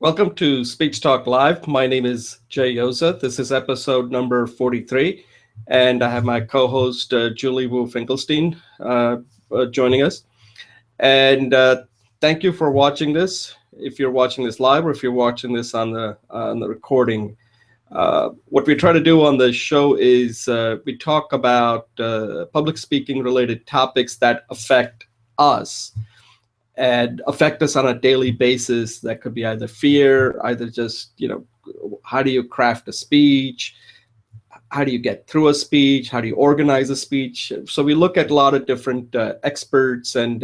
Welcome to Speech Talk Live. My name is Jay Yoza. This is episode number 43, and I have my co-host Julie Wu Finkelstein joining us. And thank you for watching this. If you're watching this live, or if you're watching this on the recording, what we try to do on the show is we talk about public speaking related topics that affect us and affect us on a daily basis. That could be either fear, either just, how do you craft a speech? How do you get through a speech? How do you organize a speech? So we look at a lot of different experts, and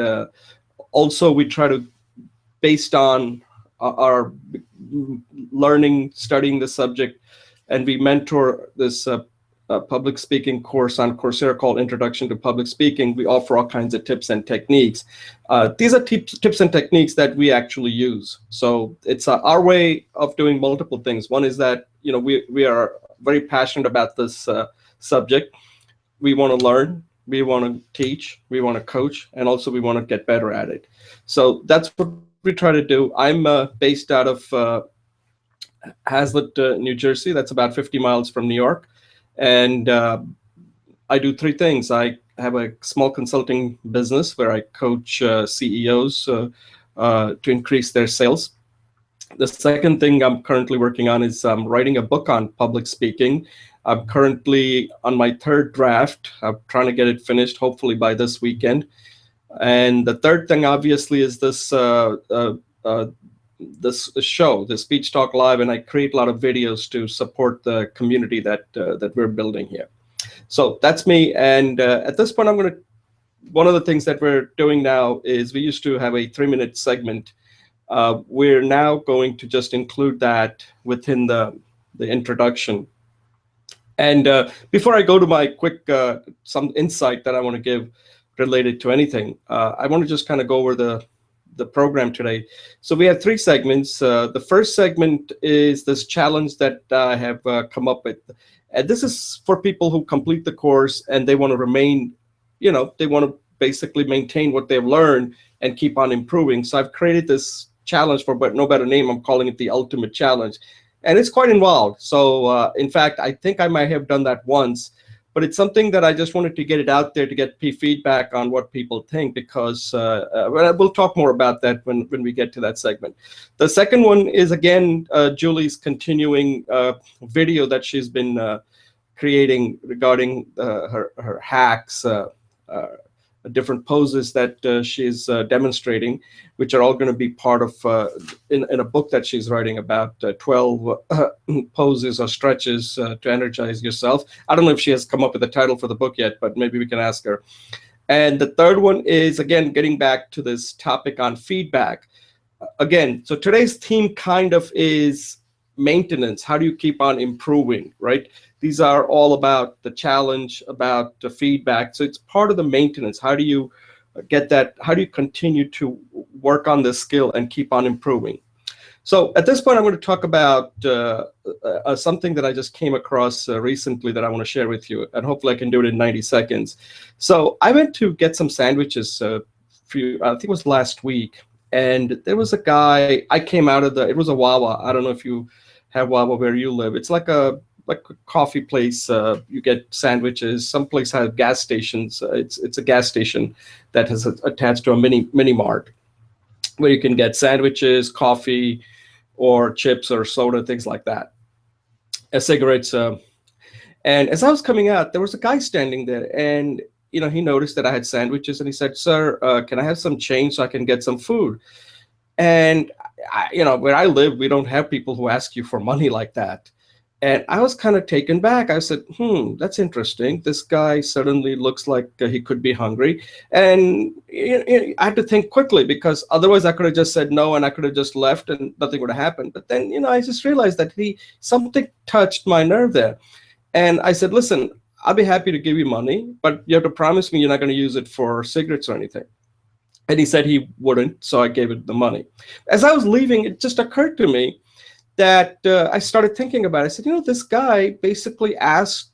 also we try to, based on our learning, studying the subject, and we mentor this public speaking course on Coursera called Introduction to Public Speaking. We offer all kinds of tips and techniques. These are tips and techniques that we actually use. So it's our way of doing multiple things. One is that we are very passionate about this subject. We want to learn, we want to teach, we want to coach, and also we want to get better at it. So that's what we try to do. I'm based out of Hazlet, New Jersey. That's about 50 miles from New York. And I do three things. I have a small consulting business where I coach CEOs to increase their sales. The second thing I'm currently working on is writing a book on public speaking. I'm currently on my third draft. I'm trying to get it finished, hopefully by this weekend. And the third thing, obviously, is this show, the Speech Talk Live, and I create a lot of videos to support the community that we're building here. So that's me. And at this point, one of the things that we're doing now is we used to have a 3-minute segment. We're now going to just include that within the introduction. And before I go to my quick some insight that I want to give related to anything, I want to just kind of go over the program today. So we have 3 segments. The first segment is this challenge that I have come up with. And this is for people who complete the course and they want to remain, they want to basically maintain what they've learned and keep on improving. So I've created this challenge for no better name. I'm calling it the Ultimate Challenge. And it's quite involved. So in fact, I think I might have done that once. But it's something that I just wanted to get it out there to get feedback on what people think, because we'll talk more about that when we get to that segment. The second one is, again, Julie's continuing video that she's been creating regarding her hacks, different poses that she's demonstrating, which are all going to be part of in a book that she's writing about 12 poses or stretches to energize yourself. I don't know if she has come up with a title for the book yet, but maybe we can ask her. And the third one is, again, getting back to this topic on feedback. Again, so today's theme kind of is maintenance. How do you keep on improving, right? These are all about the challenge, about the feedback. So it's part of the maintenance. How do you get that? How do you continue to work on this skill and keep on improving? So at this point, I'm going to talk about something that I just came across recently that I want to share with you, and hopefully I can do it in 90 seconds. So I went to get some sandwiches I think it was last week, and there was a guy. I came out of it was a Wawa. I don't know if you have Wawa where you live. It's like a coffee place. You get sandwiches. Some place have gas stations. It's a gas station that has attached to a mini mart where you can get sandwiches, coffee, or chips or soda, things like that, cigarettes. And as I was coming out, there was a guy standing there, and he noticed that I had sandwiches, and he said, "Sir, can I have some change so I can get some food?" And where I live, we don't have people who ask you for money like that. And I was kind of taken back. I said, that's interesting. This guy suddenly looks like he could be hungry. And I had to think quickly, because otherwise I could have just said no and I could have just left and nothing would have happened. But then, I just realized that something touched my nerve there. And I said, listen, I'll be happy to give you money, but you have to promise me you're not going to use it for cigarettes or anything. And he said he wouldn't, so I gave it the money. As I was leaving, it just occurred to me that I started thinking about it. I said, this guy basically asked,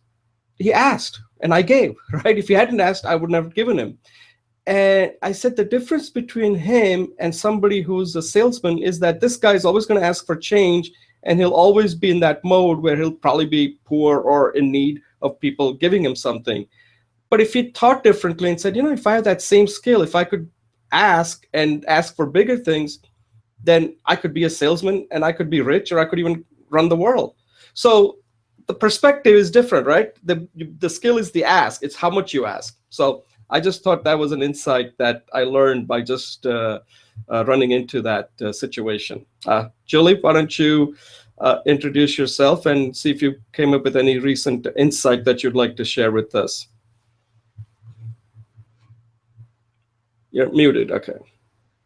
and I gave, right? If he hadn't asked, I would never have given him. And I said the difference between him and somebody who's a salesman is that this guy is always going to ask for change, and he'll always be in that mode where he'll probably be poor or in need of people giving him something. But if he thought differently and said, if I have that same skill, if I could ask and ask for bigger things, then I could be a salesman and I could be rich, or I could even run the world. So the perspective is different, right? The skill is the ask. It's how much you ask. So I just thought that was an insight that I learned by just running into that situation. Julie, why don't you introduce yourself and see if you came up with any recent insight that you'd like to share with us. You're muted. Okay.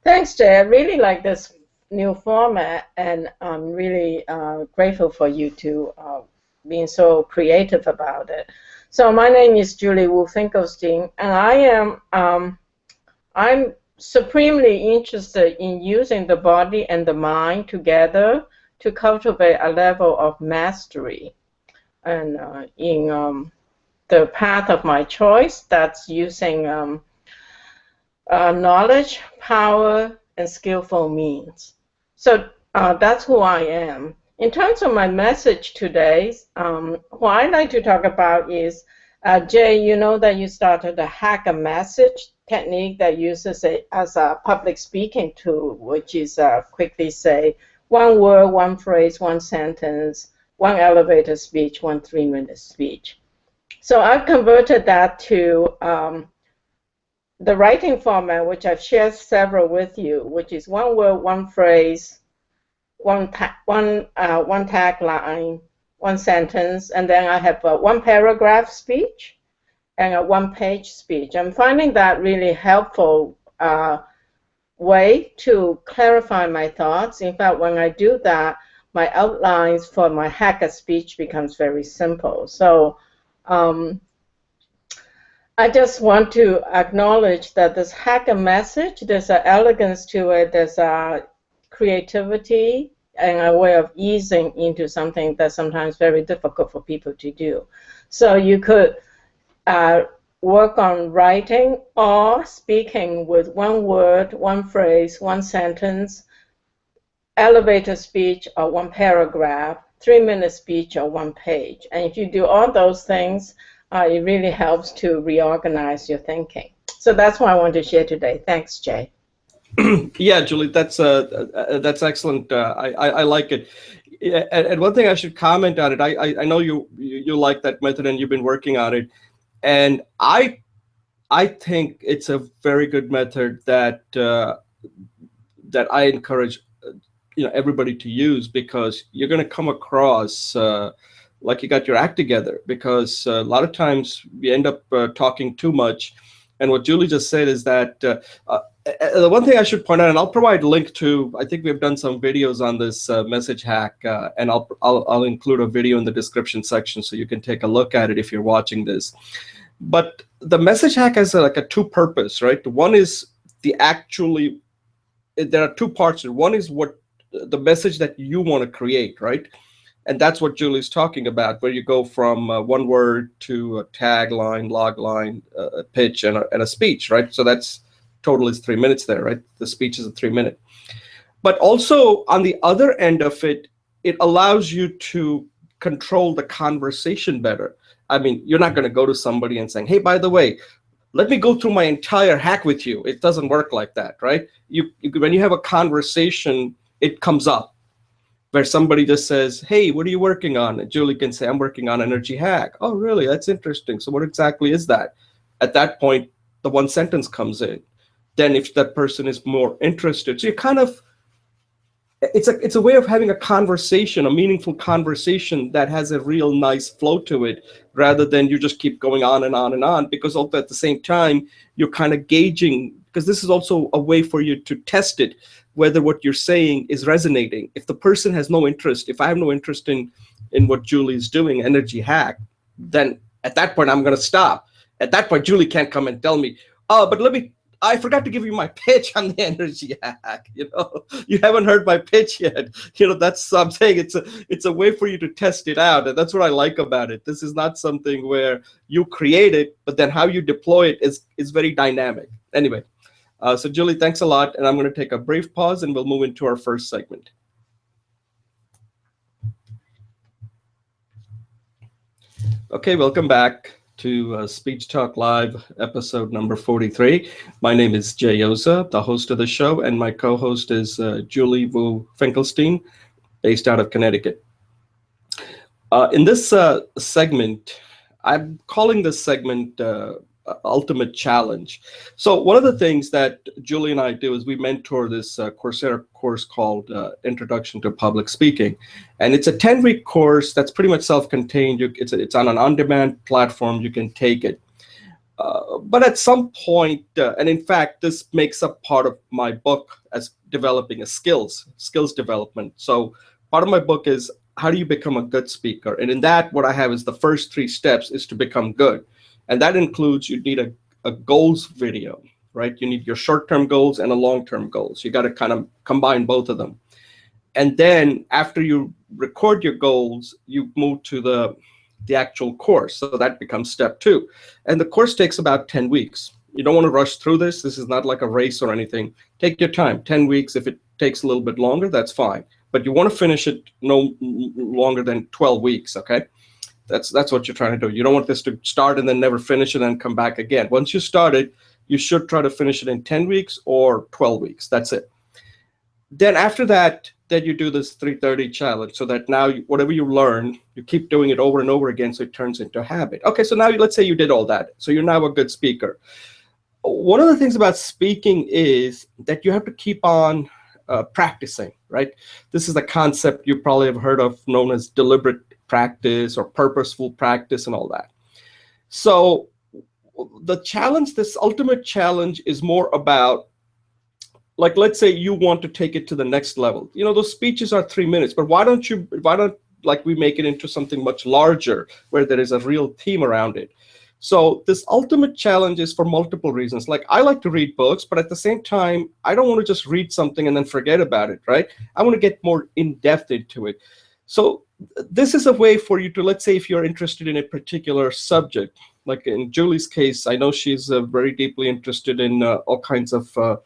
Thanks, Jay. I really like this new format, and I'm really grateful for you to being so creative about it. So my name is Julie Wu Finkelstein, and I'm supremely interested in using the body and the mind together to cultivate a level of mastery. And in the path of my choice, that's using knowledge, power, and skillful means. So that's who I am. In terms of my message today, what I'd like to talk about is, Jay, you know that you started the Hack a Message technique that uses it as a public speaking tool, which is quickly say one word, one phrase, one sentence, one elevator speech, one 3-minute speech. So I've converted that to the writing format, which I've shared several with you, which is one word, one phrase, one tagline, one sentence, and then I have a 1-paragraph speech and a 1-page speech. I'm finding that really helpful way to clarify my thoughts. In fact, when I do that, my outlines for my hacker speech becomes very simple. So I just want to acknowledge that this hacker message, there's an elegance to it, there's a creativity, and a way of easing into something that's sometimes very difficult for people to do. So you could work on writing or speaking with one word, one phrase, one sentence, elevator speech or 1 paragraph, 3-minute speech or 1 page. And if you do all those things, it really helps to reorganize your thinking. So that's what I want to share today. Thanks, Jay. Yeah, Julie, that's excellent. I like it. And one thing I should comment on it. I know you like that method and you've been working on it, and I think it's a very good method that that I encourage everybody to use, because you're going to come across like you got your act together, because a lot of times we end up talking too much. And what Julie just said is that the one thing I should point out, and I'll provide a link to, I think we've done some videos on this message hack, and I'll include a video in the description section so you can take a look at it if you're watching this. But the message hack has like a two-purpose, right? One is there are 2 parts. One is what the message that you want to create, right? And that's what Julie's talking about, where you go from 1 word to a tagline, logline, a pitch, and a speech, right? So that's total is 3 minutes there, right? The speech is a 3-minute. But also on the other end of it, it allows you to control the conversation better. I mean, you're not going to go to somebody and saying, hey, by the way, let me go through my entire hack with you. It doesn't work like that, right? When you have a conversation, it comes up, where somebody just says, hey, what are you working on? And Julie can say, I'm working on energy hack. Oh, really? That's interesting. So what exactly is that? At that point, the 1 sentence comes in. Then if that person is more interested, so you kind of, it's a way of having a conversation, a meaningful conversation that has a real nice flow to it, rather than you just keep going on and on and on, because also at the same time, you're kind of gauging, because this is also a way for you to test it, whether what you're saying is resonating. If the person has no interest, if I have no interest in what Julie's doing, energy hack, then at that point, I'm going to stop. At that point, Julie can't come and tell me, oh, but I forgot to give you my pitch on the energy hack. You haven't heard my pitch yet. That's what I'm saying. It's a way for you to test it out. And that's what I like about it. This is not something where you create it, but then how you deploy it is very dynamic. Anyway, so Julie, thanks a lot. And I'm going to take a brief pause and we'll move into our first segment. Okay, welcome back to Speech Talk Live, episode number 43. My name is Jay Oza, the host of the show, and my co-host is Julie Wu Finkelstein, based out of Connecticut. In this segment, I'm calling this segment Ultimate Challenge. So one of the things that Julie and I do is we mentor this Coursera course called Introduction to Public Speaking. And it's a 10-week course that's pretty much self-contained. It's on an on-demand platform. You can take it. But at some point, and in fact, this makes up part of my book as developing a skills development. So part of my book is how do you become a good speaker? And in that, what I have is the first 3 steps is to become good. And that includes you need a goals video, right? You need your short-term goals and a long-term goals. You got to kind of combine both of them. And then after you record your goals, you move to the actual course. So that becomes step 2. And the course takes about 10 weeks. You don't want to rush through this. This is not like a race or anything. Take your time, 10 weeks. If it takes a little bit longer, that's fine. But you want to finish it no longer than 12 weeks, okay? That's what you're trying to do. You don't want this to start and then never finish it and come back again. Once you start it, you should try to finish it in 10 weeks or 12 weeks. That's it. Then after that, then you do this 330 challenge so that now whatever you learn, you keep doing it over and over again so it turns into a habit. Okay, so now let's say you did all that. So you're now a good speaker. One of the things about speaking is that you have to keep on practicing, right? This is a concept you probably have heard of known as deliberate practice or purposeful practice and all that. So the challenge, this ultimate challenge is more about, like, let's say you want to take it to the next level. You know, those speeches are 3 minutes, but why don't like we make it into something much larger where there is a real theme around it? So this ultimate challenge is for multiple reasons. Like, I like to read books, but at the same time, I don't want to just read something and then forget about it, right? I want to get more in-depth into it. So this is a way for you to, let's say if you're interested in a particular subject, like in Julie's case, I know she's very deeply interested in all kinds of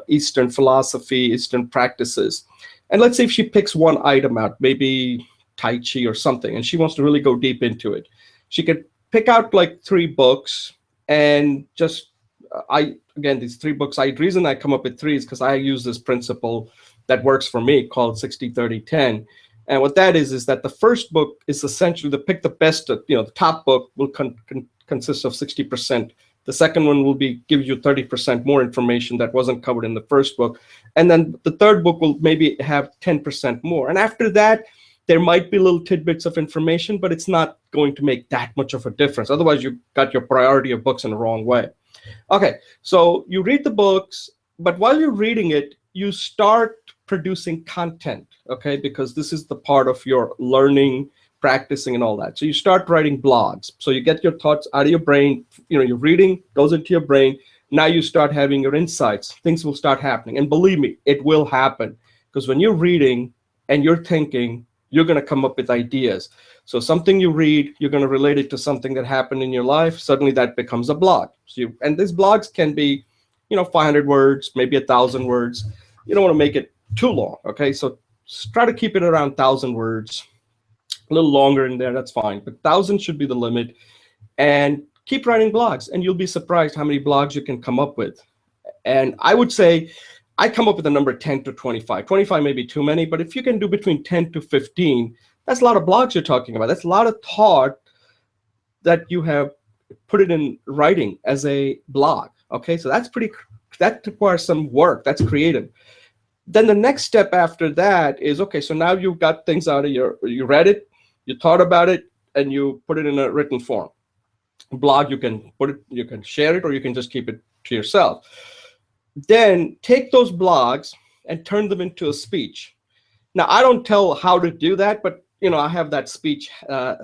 Eastern philosophy, Eastern practices. And let's say if she picks one item out, maybe Tai Chi or something, and she wants to really go deep into it, she could pick out like 3 books and just, again, these 3 books, the reason I come up with 3 is because I use this principle that works for me called 60-30-10. And what that is that the first book is essentially to pick the best, the top book will consist of 60%. The second one will give you 30% more information that wasn't covered in the first book. And then the third book will maybe have 10% more. And after that, there might be little tidbits of information, but it's not going to make that much of a difference. Otherwise, you got your priority of books in the wrong way. Okay, so you read the books, but while you're reading it, you start producing content, okay? Because this is the part of your learning, practicing, and all that. So you start writing blogs. So you get your thoughts out of your brain. You're reading, goes into your brain. Now you start having your insights. Things will start happening. And believe me, it will happen. Because when you're reading and you're thinking, you're going to come up with ideas. So something you read, you're going to relate it to something that happened in your life. Suddenly that becomes a blog. And these blogs can be, 500 words, maybe 1,000 words. You don't want to make it too long, okay? So try to keep it around 1,000 words. A little longer in there, that's fine. But 1,000 should be the limit. And keep writing blogs, and you'll be surprised how many blogs you can come up with. And I would say I come up with the number 10 to 25. 25 may be too many, but if you can do between 10 to 15, that's a lot of blogs you're talking about. That's a lot of thought that you have put it in writing as a blog. Okay, so that requires some work. That's creative. Then the next step after that is, okay, so now you've got things out of you read it, you thought about it, and you put it in a written form. Blog, you can share it, or you can just keep it to yourself. Then take those blogs and turn them into a speech. Now, I don't tell how to do that, but I have that speech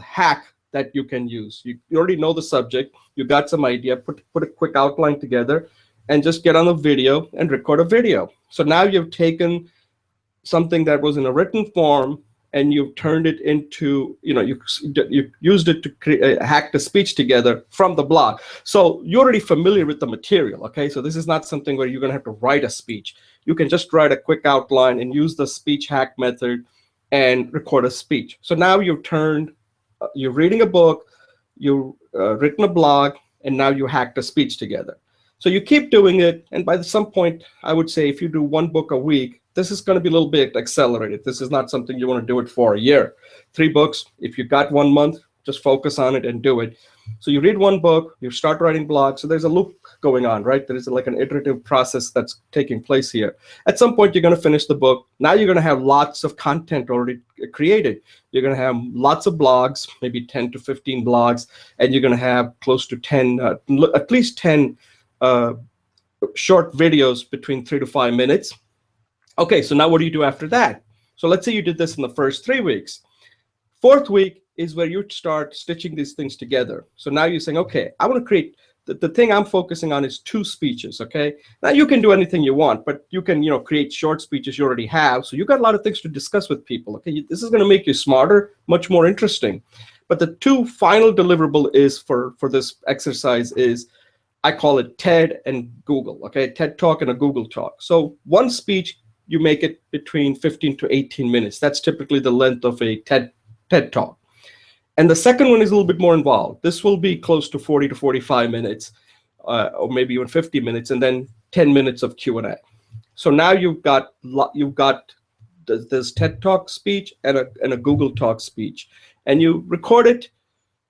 hack that you can use. You already know the subject, you got some idea, put a quick outline together, and just get on the video and record a video. So now you've taken something that was in a written form and you've turned it into, you used it to hack the speech together from the blog. So you're already familiar with the material, okay? So this is not something where you're going to have to write a speech. You can just write a quick outline and use the speech hack method and record a speech. So now you're reading a book, you've written a blog, and now you hacked a speech together. So you keep doing it, and by some point, I would say if you do one book a week, this is going to be a little bit accelerated. This is not something you want to do it for a year. 3 books, if you got 1 month, just focus on it and do it. So you read one book, you start writing blogs. So there's a loop going on, right? There is like an iterative process that's taking place here. At some point, you're going to finish the book. Now you're going to have lots of content already created. You're going to have lots of blogs, maybe 10 to 15 blogs, and you're going to have close to 10, at least 10 short videos between 3 to 5 minutes. Okay, so now what do you do after that? So let's say you did this in the first 3 weeks. 4th week is where you start stitching these things together. So now you're saying, okay, I want to create, the thing I'm focusing on is 2 speeches, okay? Now you can do anything you want, but you can, create short speeches you already have. So you got a lot of things to discuss with people, okay? This is going to make you smarter, much more interesting. But the 2 final deliverable is for this exercise is, I call it TED and Google, okay? TED Talk and a Google Talk. So one speech, you make it between 15 to 18 minutes. That's typically the length of a TED Talk. And the second one is a little bit more involved. This will be close to 40 to 45 minutes, or maybe even 50 minutes, and then 10 minutes of Q&A. So now you've got this TED Talk speech and a Google Talk speech, and you record it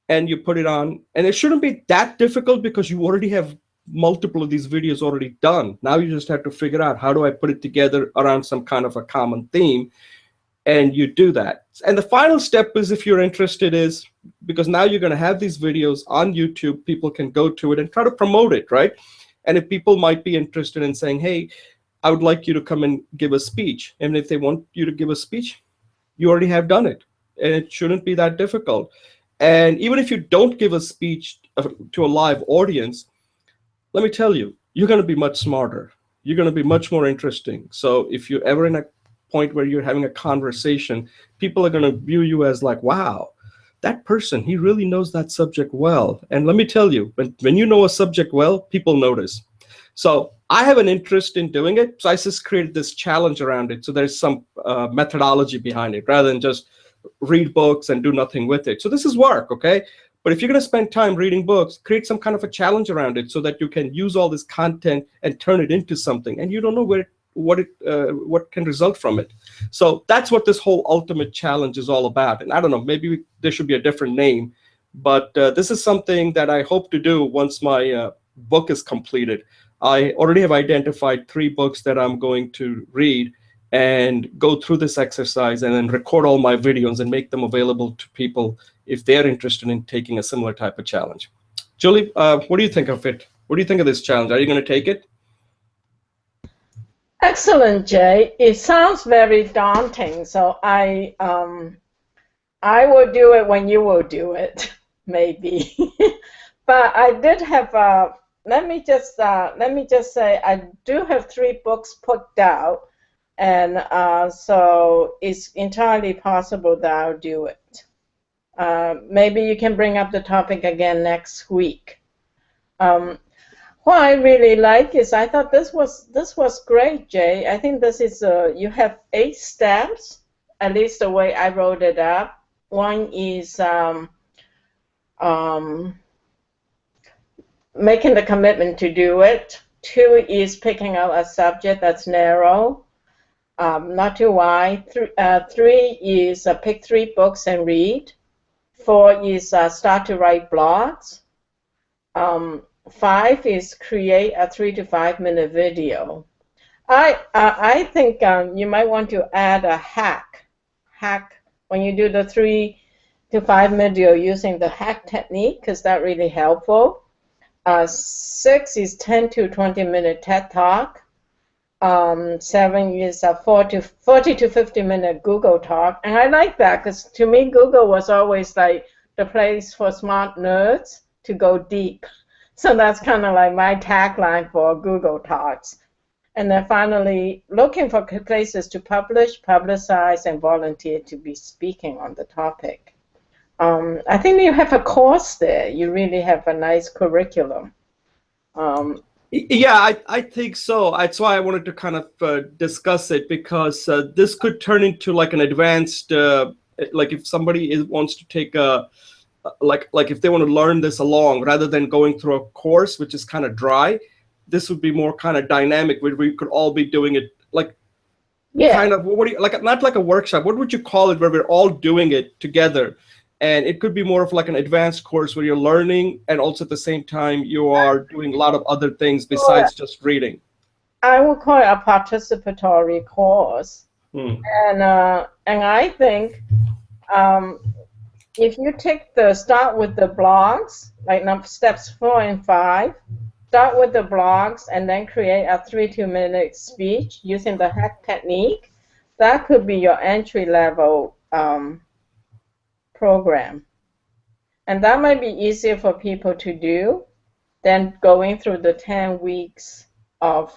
and you put it on. And it shouldn't be that difficult because you already have multiple of these videos already done. Now you just have to figure out, how do I put it together around some kind of a common theme? And you do that. And the final step is, if you're interested, is because now you're going to have these videos on YouTube, people can go to it and try to promote it, right? And if people might be interested in saying, hey, I would like you to come and give a speech. And if they want you to give a speech, you already have done it. And it shouldn't be that difficult. And even if you don't give a speech to a live audience, let me tell you, you're going to be much smarter. You're going to be much more interesting. So if you're ever in a point where you're having a conversation, people are going to view you as like, wow, that person, he really knows that subject well. And let me tell you, when you know a subject well, people notice. So I have an interest in doing it. So I just created this challenge around it. So there's some methodology behind it, rather than just read books and do nothing with it. So this is work, okay? But if you're going to spend time reading books, create some kind of a challenge around it so that you can use all this content and turn it into something. And you don't know what can result from it. So that's what this whole ultimate challenge is all about. And I don't know, maybe there should be a different name, but this is something that I hope to do once my book is completed. I already have identified 3 books that I'm going to read and go through this exercise and then record all my videos and make them available to people if they're interested in taking a similar type of challenge. Julie, what do you think of it? What do you think of this challenge? Are you going to take it? Excellent, Jay. It sounds very daunting, so I will do it when you will do it, maybe. But I did have let me just say I do have 3 books put out, and so it's entirely possible that I'll do it. Maybe you can bring up the topic again next week. What I really like is, I thought this was great, Jay. I think this is you have 8 steps, at least the way I wrote it up. One is making the commitment to do it. 2 is picking out a subject that's narrow, not too wide. 3 is pick 3 books and read. 4 is start to write blogs. 5 is create a 3 to 5 minute video. I think you might want to add a hack when you do the 3 to 5 video using the hack technique, because that's really helpful. 6 is 10 to 20 minute TED Talk. 7 is a 40 to 50 minute Google Talk. And I like that, because to me, Google was always like the place for smart nerds to go deep. So that's kind of like my tagline for Google Talks. And then finally, looking for places to publish, publicize, and volunteer to be speaking on the topic. I think you have a course there. You really have a nice curriculum. Yeah, I think so. That's why I wanted to kind of discuss it, because this could turn into like an advanced, like if somebody wants to take a, like if they want to learn this along, rather than going through a course, which is kind of dry, this would be more kind of dynamic, where we could all be doing it like, kind of, what do you, like, not like a workshop, what would you call it, where we're all doing it together? And it could be more of like an advanced course where you're learning, and also at the same time you are doing a lot of other things besides just reading. I would call it a participatory course. And I think if you start with the blogs, like steps 4 and 5, start with the blogs and then create a 3 to 2 minute speech using the hack technique, that could be your entry level program. And that might be easier for people to do than going through the 10 weeks of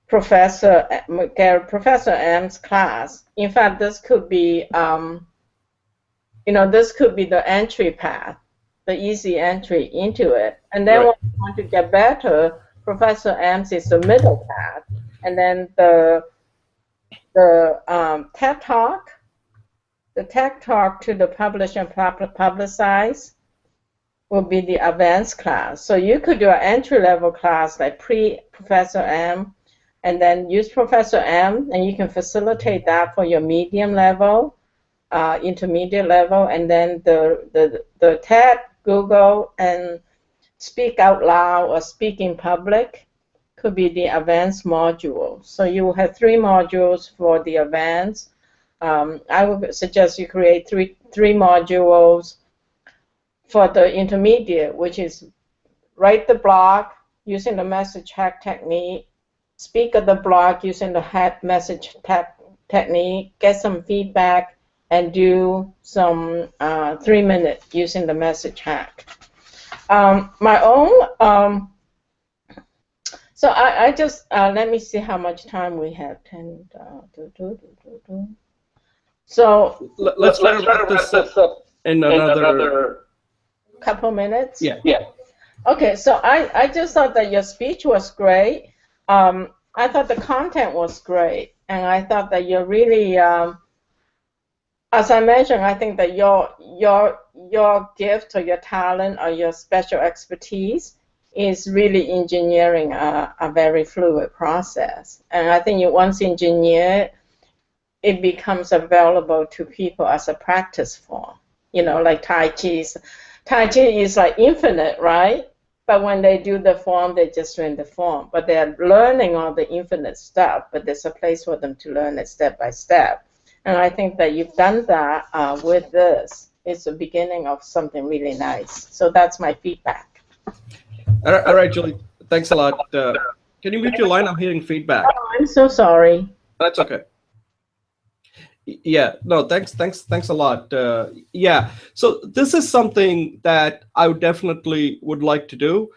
Professor M's class. In fact, this could be, this could be the entry path, the easy entry into it. And then when you want to get better, Professor M's is the middle path. And then the TED Talk, to the publish and publicize will be the advanced class. So you could do an entry-level class like pre-Professor M, and then use Professor M, and you can facilitate that for your medium level, intermediate level, and then the TED, Google, and speak out loud or speak in public could be the advanced module. So you will have 3 modules for the advanced. I would suggest you create three modules for the intermediate, which is write the blog using the message hack technique, speak at the blog using the hack message technique, get some feedback, and do some 3 minutes using the message hack. My own, so I just, let me see how much time we have. So let's wrap this up in another couple minutes. Yeah. Okay, so I just thought that your speech was great. I thought the content was great, and I thought that you're really, as I mentioned, I think that your gift or your talent or your special expertise is really engineering a very fluid process. And I think once engineered, it becomes available to people as a practice form. Like Tai Chi. Tai Chi is like infinite, right? But when they do the form, they're just doing the form. But they're learning all the infinite stuff, but there's a place for them to learn it step by step. And I think that you've done that with this. It's the beginning of something really nice. So that's my feedback. All right, Julie. Thanks a lot. Can you mute your line? I'm hearing feedback. Oh, I'm so sorry. That's okay. Yeah, no, thanks a lot. Yeah, so this is something that I would like to do,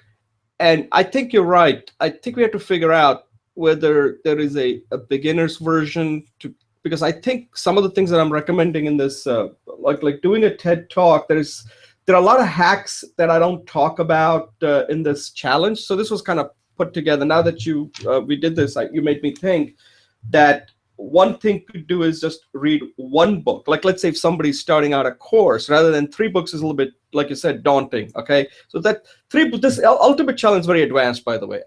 and I think you're right. I think we have to figure out whether there is a beginner's version because I think some of the things that I'm recommending in this, like doing a TED Talk, there are a lot of hacks that I don't talk about in this challenge. So this was kind of put together. Now that we did this, you made me think that one thing to do is just read one book. Like, let's say if somebody's starting out a course, rather than 3 books is a little bit, like you said, daunting. Okay, so this ultimate challenge is very advanced, by the way.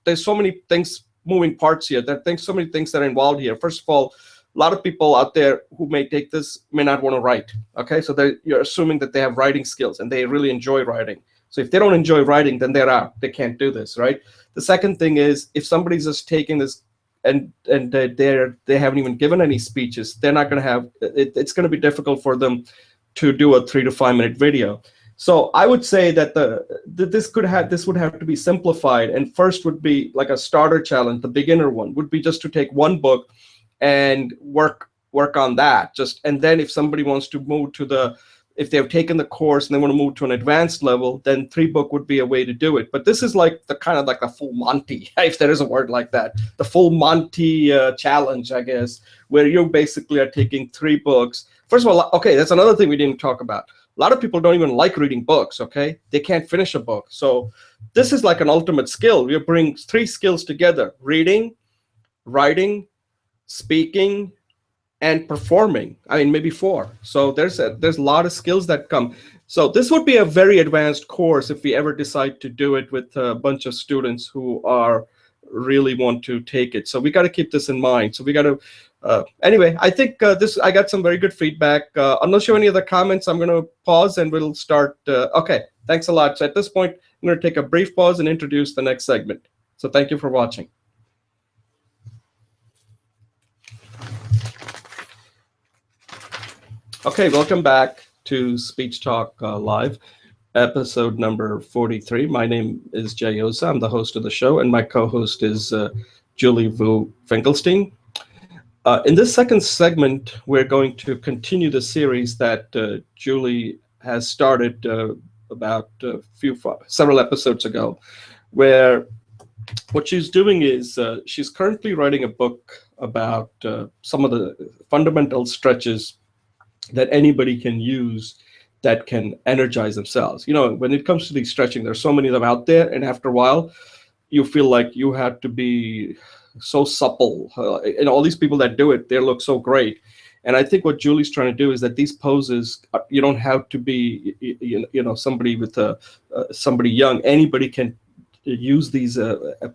There's so many things, moving parts here. So many things that are involved here. First of all, a lot of people out there who may take this may not want to write. Okay, so you're assuming that they have writing skills and they really enjoy writing. So if they don't enjoy writing, then they're out. They can't do this, right? The second thing is, if somebody's just taking this and they haven't even given any speeches, they're not going to have it's going to be difficult for them to do a 3 to 5 minute video. So I would say that this would have to be simplified, and first would be like a starter challenge. The beginner one would be just to take one book and work on that. And then if somebody wants to move to if they've taken the course and they want to move to an advanced level, then 3-book would be a way to do it. But this is like the kind of like a full Monty, if there is a word like that, the full Monty challenge, I guess, where you basically are taking 3 books. First of all, okay, that's another thing we didn't talk about. A lot of people don't even like reading books, okay? They can't finish a book. So this is like an ultimate skill. You bring 3 skills together: reading, writing, speaking, and performing. I mean, maybe 4. So there's a lot of skills that come. So this would be a very advanced course if we ever decide to do it with a bunch of students who are really want to take it. So we got to keep this in mind. So we got to, anyway, I think I got some very good feedback. Unless you have any other comments, I'm going to pause and we'll start. Okay, thanks a lot. So at this point, I'm going to take a brief pause and introduce the next segment. So thank you for watching. Okay, welcome back to Speech Talk Live, episode number 43. My name is Jay Oza. I'm the host of the show, and my co-host is Julie Vu Finkelstein. In this second segment, we're going to continue the series that Julie has started about several episodes ago, where what she's doing is she's currently writing a book about some of the fundamental stretches that anybody can use that can energize themselves. You know, when it comes to these stretching, there's so many of them out there, and after a while, you feel like you have to be so supple. And all these people that do it, they look so great. And I think what Julie's trying to do is that these poses, you don't have to be, you know, somebody with somebody young. Anybody can use these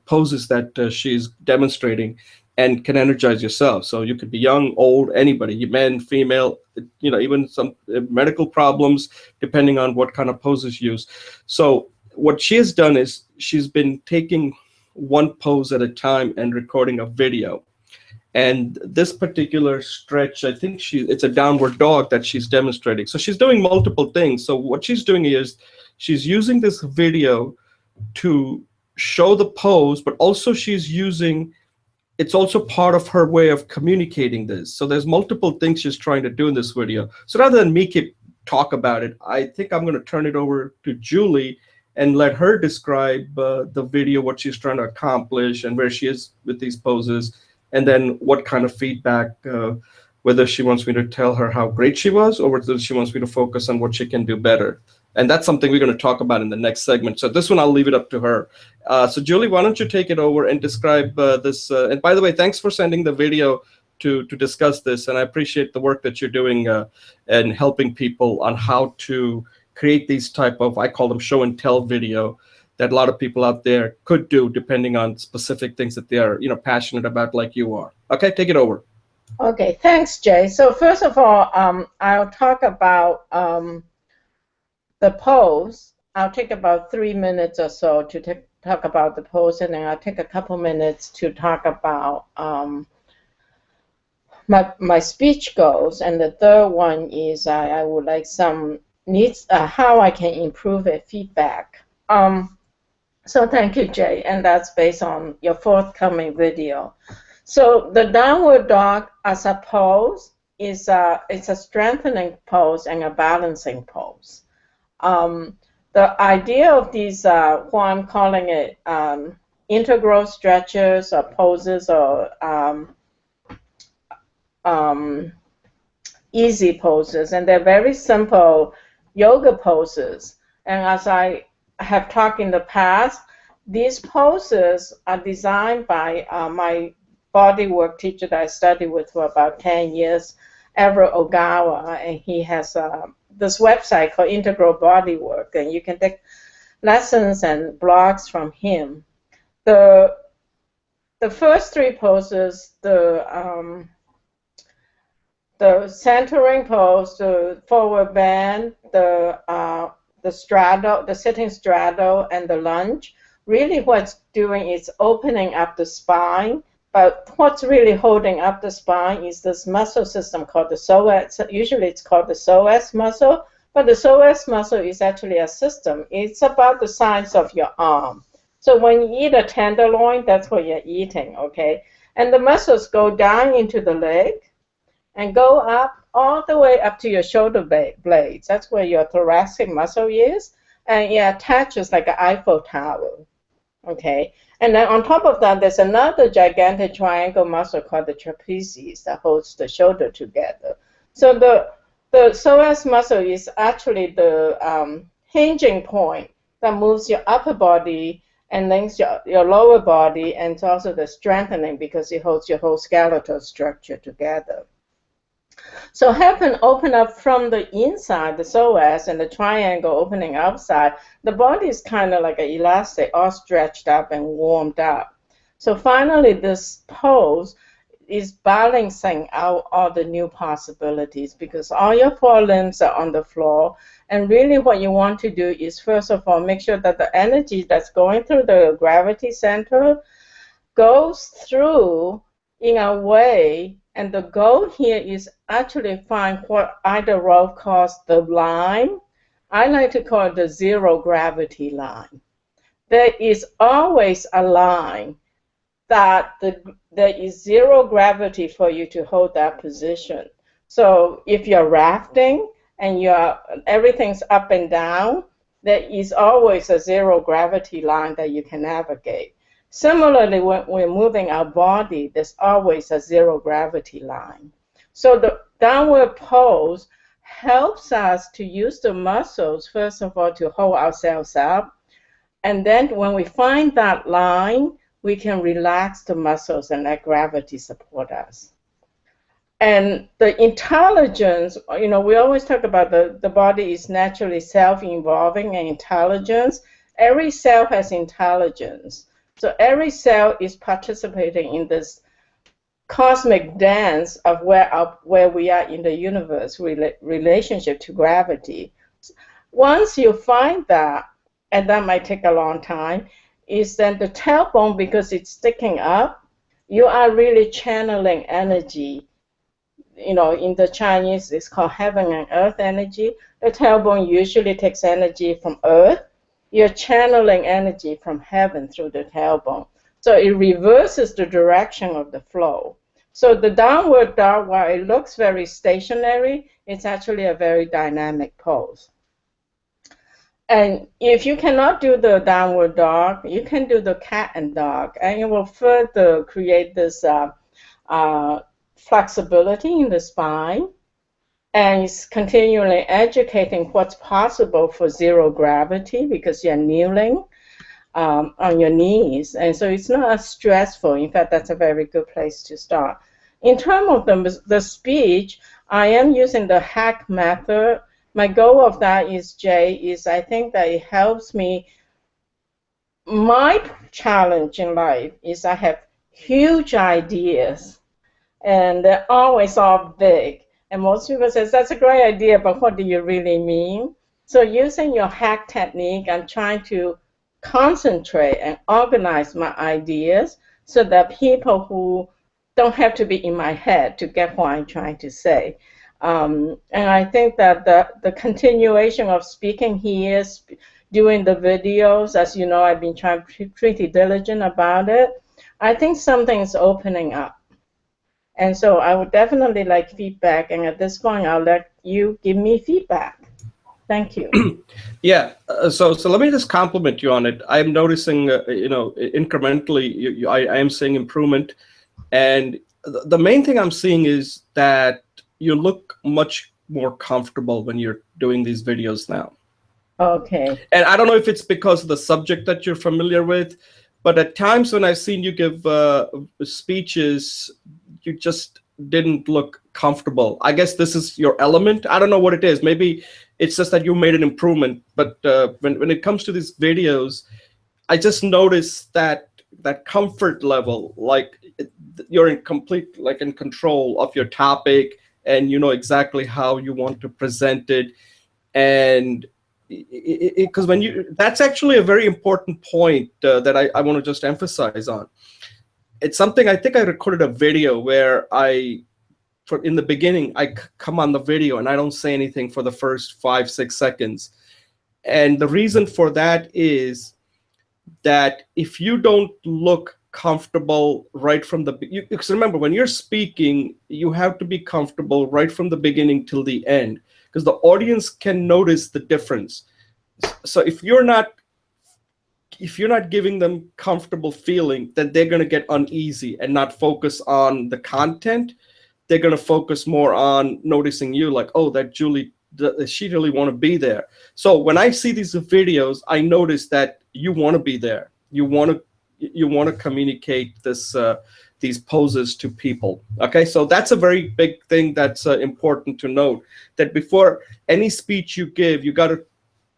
poses that she's demonstrating and can energize yourself. So you could be young, old, anybody, men, female, you know, even some medical problems, depending on what kind of poses you use. So what she has done is she's been taking one pose at a time and recording a video. And this particular stretch, I think it's a downward dog that she's demonstrating. So she's doing multiple things. So what she's doing is she's using this video to show the pose, but also it's also part of her way of communicating this. So there's multiple things she's trying to do in this video. So rather than me talk about it, I think I'm going to turn it over to Julie and let her describe the video, what she's trying to accomplish and where she is with these poses, and then what kind of feedback, whether she wants me to tell her how great she was or whether she wants me to focus on what she can do better. And that's something we're going to talk about in the next segment. So this one, I'll leave it up to her. So Julie, why don't you take it over and describe this? And by the way, thanks for sending the video to discuss this. And I appreciate the work that you're doing and helping people on how to create these type of, I call them show and tell video, that a lot of people out there could do depending on specific things that they are, you know, passionate about like you are. Okay, take it over. Okay, thanks, Jay. So first of all, I'll talk about the pose. I'll take about 3 minutes or so to talk about the pose, and then I'll take a couple minutes to talk about my speech goals. And the third one is I would like some needs, how I can improve it, feedback. So thank you, Jay, and that's based on your forthcoming video. So the downward dog as a pose is it's a strengthening pose and a balancing pose. The idea of these, what I'm calling it, integral stretches or poses or easy poses, and they're very simple yoga poses. And as I have talked in the past, these poses are designed by my bodywork teacher that I studied with for about 10 years, Everett Ogawa, and he has this website called Integral Bodywork, and you can take lessons and blogs from him. The first 3 poses, the centering pose, the forward bend, the straddle, the sitting straddle, and the lunge, really what's doing is opening up the spine. But what's really holding up the spine is this muscle system called the psoas. Usually it's called the psoas muscle, but the psoas muscle is actually a system. It's about the size of your arm. So when you eat a tenderloin, that's what you're eating, okay? And the muscles go down into the leg and go up all the way up to your shoulder blades. That's where your thoracic muscle is, and it attaches like an Eiffel Tower. Okay, and then on top of that, there's another gigantic triangle muscle called the trapezius that holds the shoulder together. So the psoas muscle is actually the hinging point that moves your upper body and links your lower body, and it's also the strengthening because it holds your whole skeletal structure together. So heaven open up from the inside, the psoas, and the triangle opening outside. The body is kind of like an elastic, all stretched up and warmed up. So finally, this pose is balancing out all the new possibilities because all your four limbs are on the floor. And really what you want to do is, first of all, make sure that the energy that's going through the gravity center goes through in a way. And the goal here is actually find what Ida Rolf calls the line. I like to call it the zero gravity line. There is always a line that there is zero gravity for you to hold that position. So if you're rafting and everything's up and down, there is always a zero gravity line that you can navigate. Similarly, when we're moving our body, there's always a zero gravity line. So the downward pose helps us to use the muscles, first of all, to hold ourselves up. And then when we find that line, we can relax the muscles and let gravity support us. And the intelligence, we always talk about the body is naturally self-evolving and intelligence. Every cell has intelligence. So every cell is participating in this cosmic dance of where we are in the universe, relationship to gravity. Once you find that, and that might take a long time, is then the tailbone, because it's sticking up, you are really channeling energy. In the Chinese, it's called heaven and earth energy. The tailbone usually takes energy from earth. You're channeling energy from heaven through the tailbone. So it reverses the direction of the flow. So the downward dog, while it looks very stationary, it's actually a very dynamic pose. And if you cannot do the downward dog, you can do the cat and dog, and it will further create this flexibility in the spine. And it's continually educating what's possible for zero gravity because you're kneeling on your knees. And so it's not as stressful. In fact, that's a very good place to start. In terms of the speech, I am using the hack method. My goal of that is I think that it helps me. My challenge in life is I have huge ideas, and they're always all big. And most people say, that's a great idea, but what do you really mean? So using your hack technique, I'm trying to concentrate and organize my ideas so that people who don't have to be in my head to get what I'm trying to say. And I think that the continuation of speaking here, doing the videos, as you know, I've been trying pretty diligent about it. I think something's opening up. And so I would definitely like feedback. And at this point, I'll let you give me feedback. Thank you. Yeah. So let me just compliment you on it. I'm noticing, incrementally, I am seeing improvement. And the main thing I'm seeing is that you look much more comfortable when you're doing these videos now. Okay. And I don't know if it's because of the subject that you're familiar with, but at times when I've seen you give speeches, you just didn't look comfortable. I guess this is your element. I don't know what it is. Maybe it's just that you made an improvement. But when it comes to these videos, I just noticed that comfort level, like you're in control of your topic, and you know exactly how you want to present it. And because that's actually a very important point that I want to just emphasize on. It's something, I think I recorded a video where in the beginning, I come on the video and I don't say anything for the first 5-6 seconds. And the reason for that is that if you don't look comfortable right from the, because remember, when you're speaking, you have to be comfortable right from the beginning till the end, because the audience can notice the difference. So if you're not giving them comfortable feeling, then they're going to get uneasy and not focus on the content. They're going to focus more on noticing you, like, oh, that Julie, does she really want to be there? So when I see these videos, I notice that you want to be there. You want to communicate these poses to people. Okay, so that's a very big thing that's important to note, that before any speech you give, you got to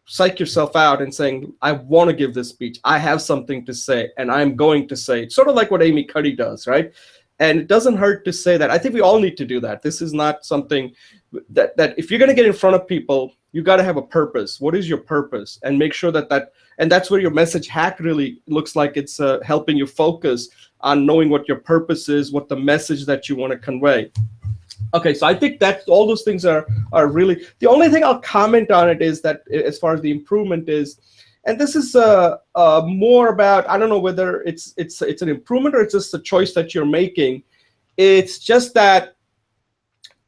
psych yourself out and saying, I want to give this speech. I have something to say, and I'm going to say it. Sort of like what Amy Cuddy does, right? And it doesn't hurt to say that. I think we all need to do that. This is not something that if you're going to get in front of people, you got to have a purpose. What is your purpose? And make sure and that's where your message hack really looks like it's helping you focus on knowing what your purpose is, what the message that you want to convey. Okay, so I think that all those things are really, the only thing I'll comment on it is that as far as the improvement is, and this is more about, I don't know whether it's an improvement or it's just a choice that you're making. It's just that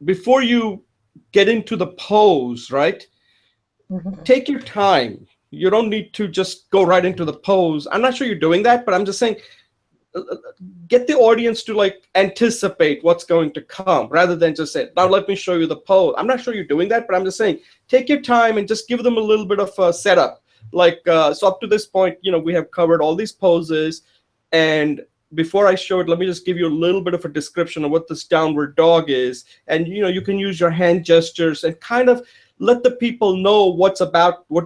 before you get into the pose, right? Mm-hmm. Take your time. You don't need to just go right into the pose. I'm not sure you're doing that, but I'm just saying, get the audience to like anticipate what's going to come rather than just say, now let me show you the pose. I'm not sure you're doing that, but I'm just saying, take your time and just give them a little bit of a setup. Like, so up to this point, we have covered all these poses. And before I show it, let me just give you a little bit of a description of what this downward dog is. And, you can use your hand gestures and kind of let the people know what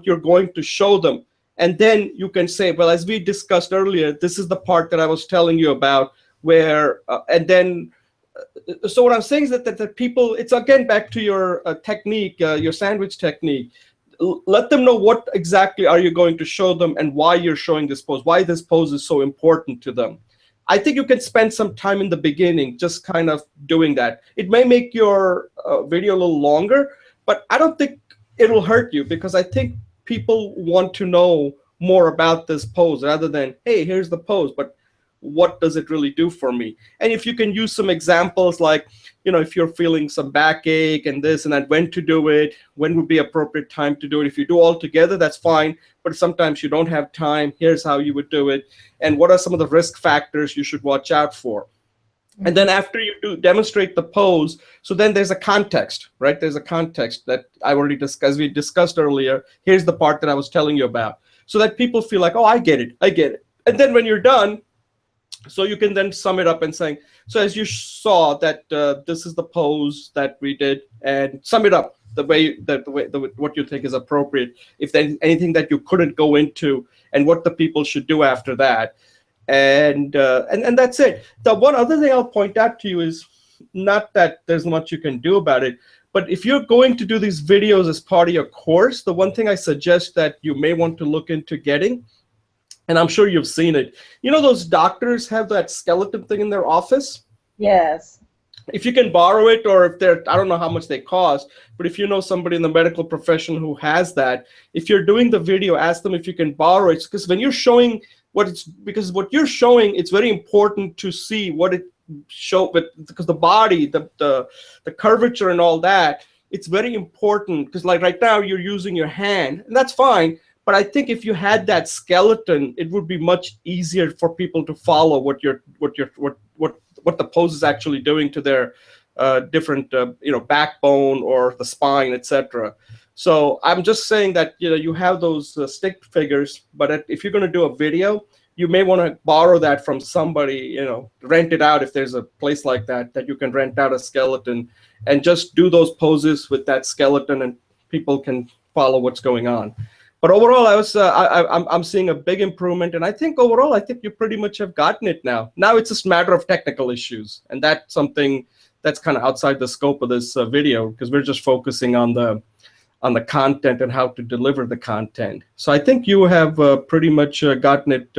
you're going to show them. And then you can say, well, as we discussed earlier, this is the part that I was telling you about where, and then, so what I'm saying is that the people, it's again back to your technique, your sandwich technique. Let them know what exactly are you going to show them and why you're showing this pose, why this pose is so important to them. I think you can spend some time in the beginning just kind of doing that. It may make your video a little longer, but I don't think it'll hurt you, because I think people want to know more about this pose rather than, hey, here's the pose, but what does it really do for me? And if you can use some examples like, if you're feeling some backache and this and that, when to do it, when would be appropriate time to do it. If you do all together, that's fine. But sometimes you don't have time. Here's how you would do it. And what are some of the risk factors you should watch out for? And then after you demonstrate the pose, so then there's a context, right? There's a context that I already discussed. We discussed earlier. Here's the part that I was telling you about, so that people feel like, oh, I get it. And then when you're done, so you can then sum it up and saying, so as you saw that this is the pose that we did, and sum it up what you think is appropriate. If there's anything that you couldn't go into, and what the people should do after that. And that's it. The one other thing I'll point out to you is not that there's much you can do about it, but if you're going to do these videos as part of your course, the one thing I suggest that you may want to look into getting, and I'm sure you've seen it, those doctors have that skeleton thing in their office? Yes. If you can borrow it, or if I don't know how much they cost, but if you know somebody in the medical profession who has that, if you're doing the video, ask them if you can borrow it, because when you're showing because what you're showing, it's very important to see what it show, because the body, the curvature and all that, it's very important, because like right now you're using your hand, and that's fine. But I think if you had that skeleton, it would be much easier for people to follow what the pose is actually doing to their different backbone or the spine, etc. So I'm just saying that you have those stick figures, but if you're going to do a video, you may want to borrow that from somebody, rent it out if there's a place like that you can rent out a skeleton, and just do those poses with that skeleton, and people can follow what's going on. But overall, I'm seeing a big improvement, and I think overall, you pretty much have gotten it now. Now it's just a matter of technical issues, and that's something that's kind of outside the scope of this video, because we're just focusing on the content and how to deliver the content. So I think you have pretty much gotten it.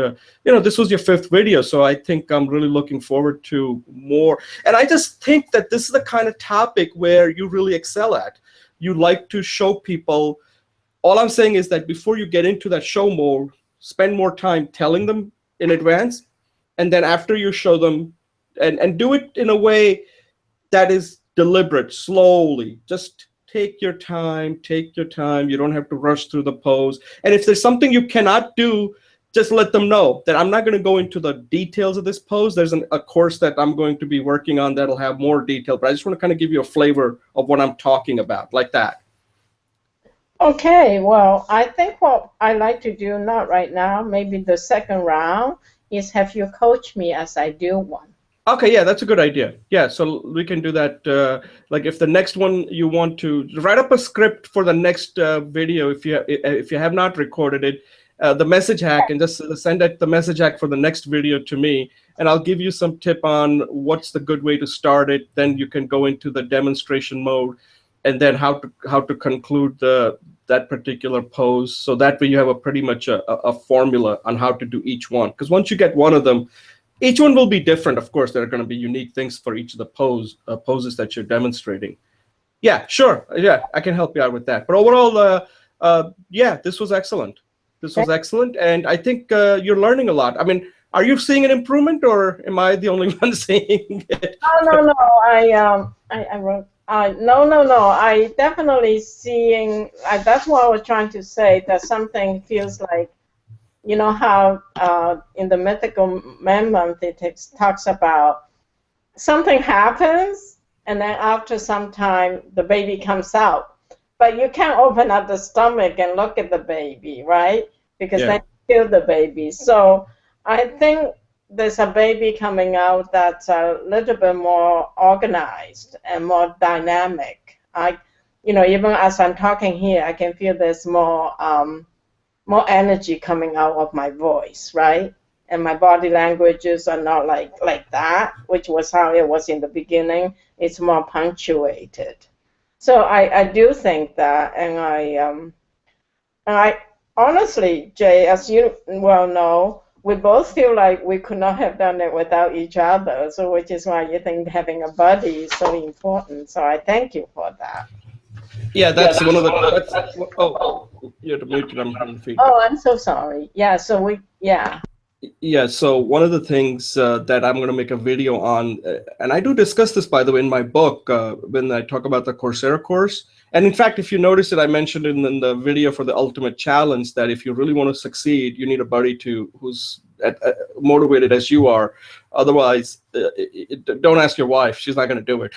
This was your 5th video, so I think I'm really looking forward to more. And I just think that this is the kind of topic where you really excel at. You like to show people. All I'm saying is that before you get into that show mode, spend more time telling them in advance, And then after you show them, and do it in a way that is deliberate, slowly. Just take your time, take your time. You don't have to rush through the pose. And if there's something you cannot do, just let them know that I'm not going to go into the details of this pose. There's a course that I'm going to be working on that'll have more detail, but I just want to kind of give you a flavor of what I'm talking about, like that. Okay, well, I think what I like to do, not right now, maybe the second round, is have you coach me as I do one. Okay, yeah, that's a good idea. Yeah, so we can do that. Like if the next one you want to write up a script for the next video, if you have not recorded it, the message hack, and just send it the message hack for the next video to me, and I'll give you some tip on what's the good way to start it. Then you can go into the demonstration mode, and then how to conclude that particular pose. So that way you have pretty much a formula on how to do each one. Because once you get one of them, each one will be different. Of course, there are going to be unique things for each of the poses that you're demonstrating. Yeah, sure. Yeah, I can help you out with that. But overall, yeah, this was excellent. This was excellent, and I think you're learning a lot. I mean, are you seeing an improvement, or am I the only one seeing it? No. I wrote. No. I definitely seeing. That's what I was trying to say. That something feels like, you know how in the Mythical Man Month it talks about something happens, and then after some time the baby comes out, but you can't open up the stomach and look at the baby, right? Because then you kill the baby. So I think there's a baby coming out that's a little bit more organized and more dynamic. Even as I'm talking here, I can feel there's more energy coming out of my voice, right? And my body languages are not like that, which was how it was in the beginning. It's more punctuated. So I do think that, and I honestly, Jay, as you well know, we both feel like we could not have done it without each other. So which is why you think having a buddy is so important. So I thank you for that. Yeah, that's one of the. Oh, you're muted. I'm on feed. Oh, I'm so sorry. Yeah. So Yeah, so one of the things that I'm going to make a video on, and I do discuss this, by the way, in my book when I talk about the Coursera course. And in fact, if you notice it, I mentioned in the video for the Ultimate Challenge that if you really want to succeed, you need a buddy who's motivated as you are. Otherwise, don't ask your wife; she's not going to do it,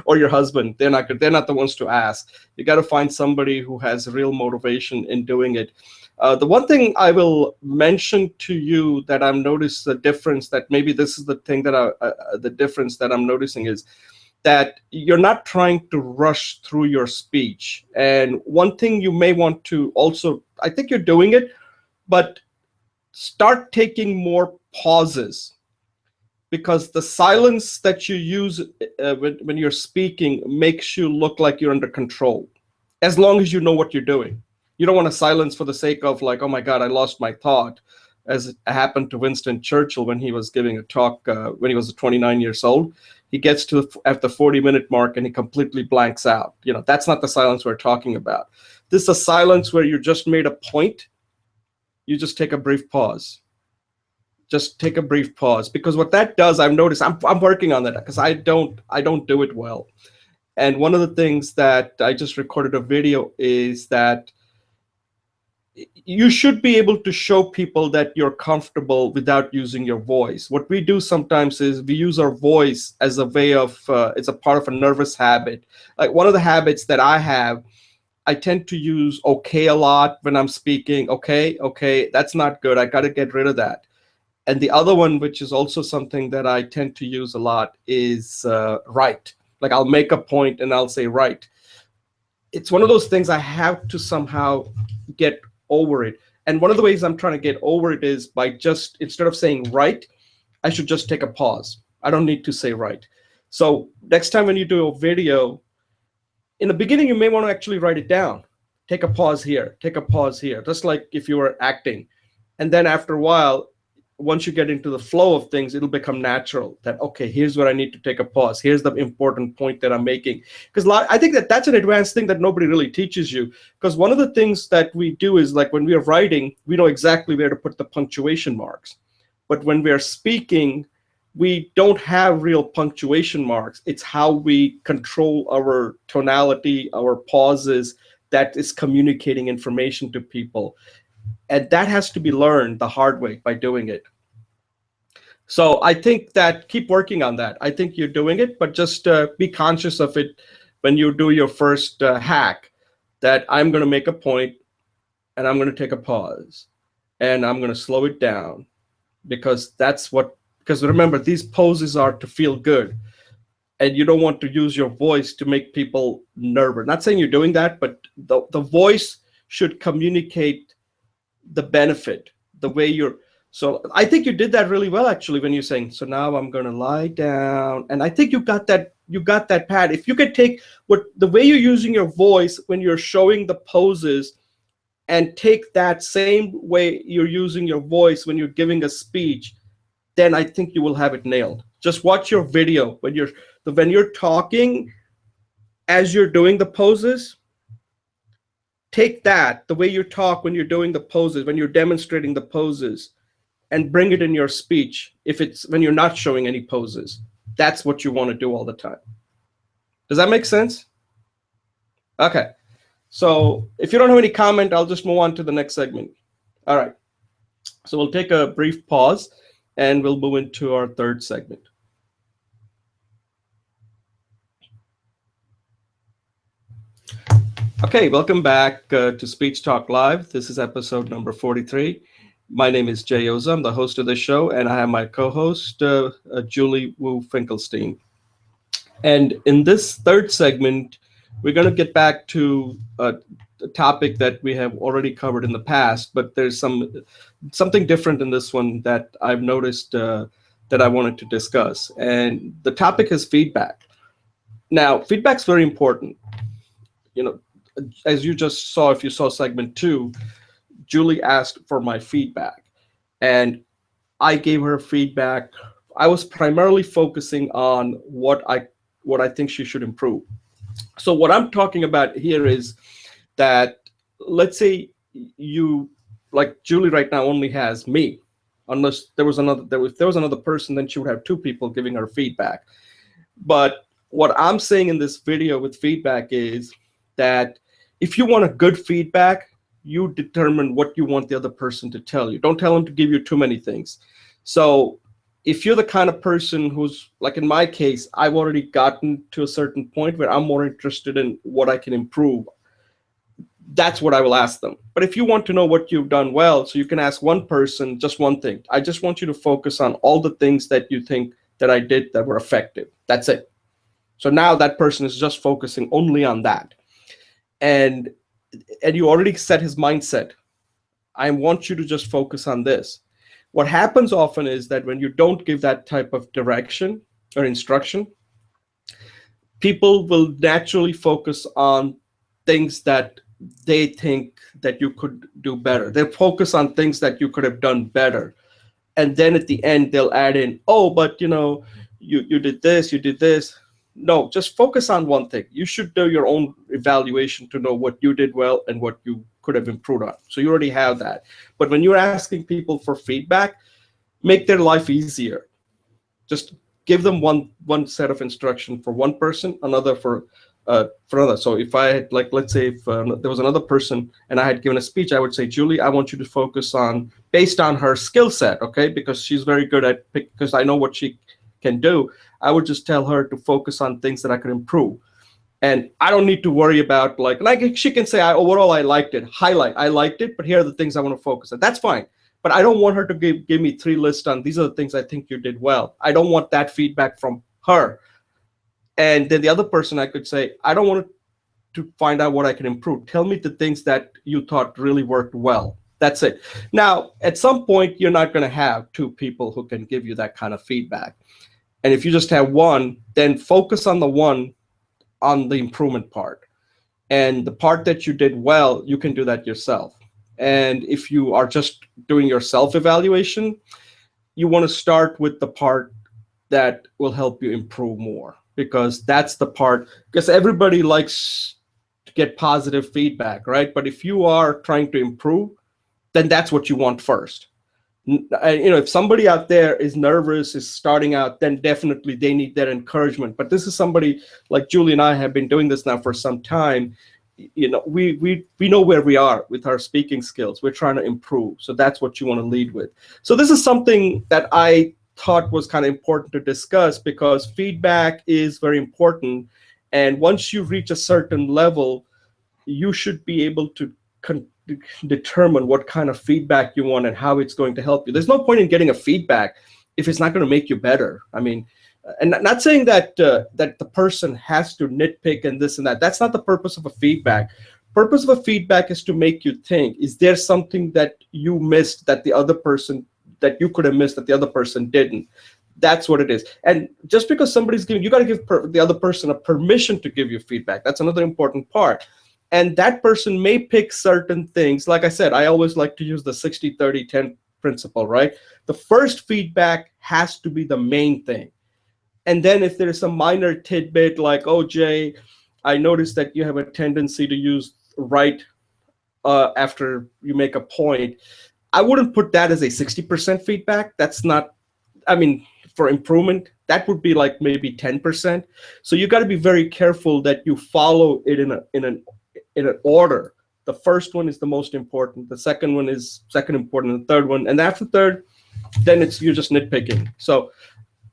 or your husband. They're not the ones to ask. You got to find somebody who has real motivation in doing it. The one thing I will mention to you that I've noticed the difference, that maybe this is the thing that the difference that I'm noticing is that you're not trying to rush through your speech. And one thing you may want to also, I think you're doing it, but start taking more pauses, because the silence that you use when you're speaking makes you look like you're under control, as long as you know what you're doing. You don't want to silence for the sake of like, oh my God, I lost my thought, as happened to Winston Churchill when he was giving a talk when he was 29 years old. He gets to at the 40-minute mark and he completely blanks out. That's not the silence we're talking about. This is a silence where you just made a point. You just take a brief pause. Just take a brief pause, because what that does, I've noticed, I'm working on that because I don't do it well. And one of the things that I just recorded a video is that you should be able to show people that you're comfortable without using your voice. What we do sometimes is we use our voice as a way of, it's a part of a nervous habit. Like one of the habits that I have, I tend to use okay a lot when I'm speaking. Okay, that's not good. I got to get rid of that. And the other one, which is also something that I tend to use a lot, is right. Like I'll make a point and I'll say right. It's one of those things I have to somehow get over it. And one of the ways I'm trying to get over it is by just, instead of saying right, I should just take a pause. I don't need to say right. So next time when you do a video, in the beginning, you may want to actually write it down. Take a pause here, take a pause here, just like if you were acting. And then after a while, once you get into the flow of things, it'll become natural that, okay, here's where I need to take a pause. Here's the important point that I'm making. Because I think that's an advanced thing that nobody really teaches you. Because one of the things that we do is, like when we are writing, we know exactly where to put the punctuation marks. But when we're speaking, we don't have real punctuation marks. It's how we control our tonality, our pauses, that is communicating information to people. And that has to be learned the hard way by doing it. So I think that keep working on that. I think you're doing it, but just be conscious of it when you do your first hack, that I'm going to make a point and I'm going to take a pause and I'm going to slow it down, because because remember, these poses are to feel good, and you don't want to use your voice to make people nervous. Not saying you're doing that, but the voice should communicate the benefit, the way you're. So I think you did that really well, actually, when you're saying, so now I'm going to lie down. And I think you got that pad. If you could take the way you're using your voice when you're showing the poses and take that same way you're using your voice when you're giving a speech, then I think you will have it nailed. Just watch your video when you're talking as you're doing the poses. Take that, the way you talk when you're doing the poses, when you're demonstrating the poses, and bring it in your speech. If it's when you're not showing any poses, that's what you want to do all the time. Does that make sense? Okay. So if you don't have any comment, I'll just move on to the next segment. All right. So we'll take a brief pause and we'll move into our third segment. Okay, welcome back to Speech Talk Live. This is episode number 43. My name is Jay Oza. I'm the host of the show, and I have my co-host, Julie Wu Finkelstein. And in this third segment, we're going to get back to a topic that we have already covered in the past, but there's something different in this one that I've noticed that I wanted to discuss. And the topic is feedback. Now, feedback's very important. You know, as you just saw, if you saw segment 2, Julie asked for my feedback, and I gave her feedback. I was primarily focusing on what I think she should improve. So what I'm talking about here is that, let's say like Julie right now only has me. Unless there was another person, then she would have 2 people giving her feedback. But what I'm saying in this video with feedback is that if you want a good feedback, you determine what you want the other person to tell you. Don't tell them to give you too many things. So if you're the kind of person who's, like in my case, I've already gotten to a certain point where I'm more interested in what I can improve, that's what I will ask them. But if you want to know what you've done well, so you can ask one person just one thing. I just want you to focus on all the things that you think that I did that were effective. That's it. So now that person is just focusing only on that. And you already set his mindset. I want you to just focus on this. What happens often is that when you don't give that type of direction or instruction, people will naturally focus on things that they think that you could do better. They'll focus on things that you could have done better. And then at the end, they'll add in, oh, but you did this, you did this. No, just focus on one thing. You should do your own evaluation to know what you did well and what you could have improved on. So you already have that. But when you're asking people for feedback, make their life easier. Just give them one set of instruction for one person, another for another. So if I had, like, let's say if there was another person and I had given a speech, I would say, Julie, I want you to focus on, based on her skill set, okay? Because she's very good at, because I know what she can do. I would just tell her to focus on things that I could improve. And I don't need to worry about, like she can say, overall, I liked it. Highlight, I liked it, but here are the things I want to focus on. That's fine. But I don't want her to give me 3 lists on, these are the things I think you did well. I don't want that feedback from her. And then the other person, I could say, I don't want to find out what I can improve. Tell me the things that you thought really worked well. That's it. Now, at some point, you're not going to have 2 people who can give you that kind of feedback. And if you just have one, then focus on the one on the improvement part. And the part that you did well, you can do that yourself. And if you are just doing your self-evaluation, you want to start with the part that will help you improve more, because that's the part, because everybody likes to get positive feedback, right? But if you are trying to improve, then that's what you want first. If somebody out there is nervous, is starting out, then definitely they need that encouragement. But this is somebody like Julie and I have been doing this now for some time. We know where we are with our speaking skills. We're trying to improve. So that's what you want to lead with. So this is something that I thought was kind of important to discuss, because feedback is very important. And once you reach a certain level, you should be able to determine what kind of feedback you want and how it's going to help you. There's no point in getting a feedback if it's not going to make you better. I mean, and not saying that that the person has to nitpick and this and that. That's not the purpose of a feedback. Purpose of a feedback is to make you think, is there something that you missed that the other person, that you could have missed that the other person didn't? That's what it is. And just because somebody's giving, you got to give the other person a permission to give you feedback. That's another important part. And that person may pick certain things. Like I said, I always like to use the 60-30-10 principle, right? The first feedback has to be the main thing. And then if there's a minor tidbit like, oh, Jay, I noticed that you have a tendency to use right after you make a point, I wouldn't put that as a 60% feedback. That's not, I mean, for improvement, that would be like maybe 10%. So you got to be very careful that you follow it in an order. The first one is the most important. The second one is second important, and the third one. And after third, then you're just nitpicking. So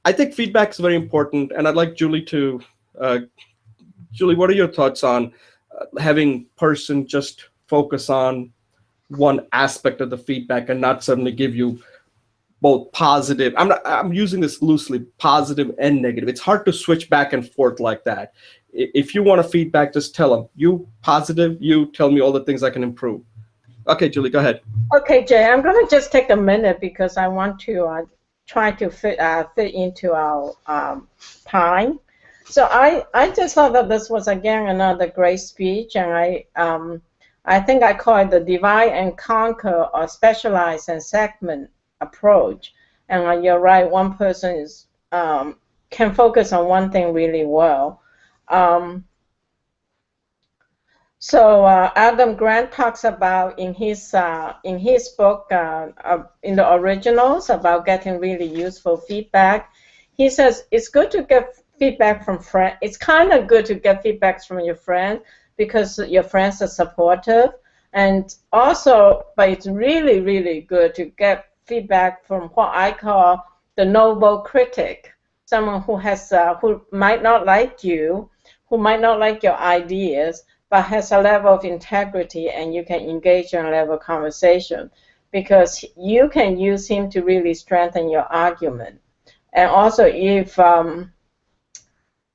I think feedback is very important. And I'd like Julie to, Julie, what are your thoughts on having person just focus on one aspect of the feedback and not suddenly give you both positive, I'm using this loosely, positive and negative. It's hard to switch back and forth like that. If you want a feedback, just tell them, you positive, you tell me all the things I can improve. Okay, Julie, go ahead. Okay, Jay, I'm going to just take a minute because I want to try to fit into our time. So I just thought that this was, again, another great speech, and I think I call it the divide and conquer or specialize and segment approach. And you're right, one person is can focus on one thing really well. So Adam Grant talks about in his book, in the originals, about getting really useful feedback. He says it's good to get feedback from friends. It's kind of good to get feedbacks from your friends because your friends are supportive, and also, but it's really, really good to get feedback from what I call the noble critic, someone who has who might not like you, who might not like your ideas, but has a level of integrity, and you can engage in a level of conversation because you can use him to really strengthen your argument. And also,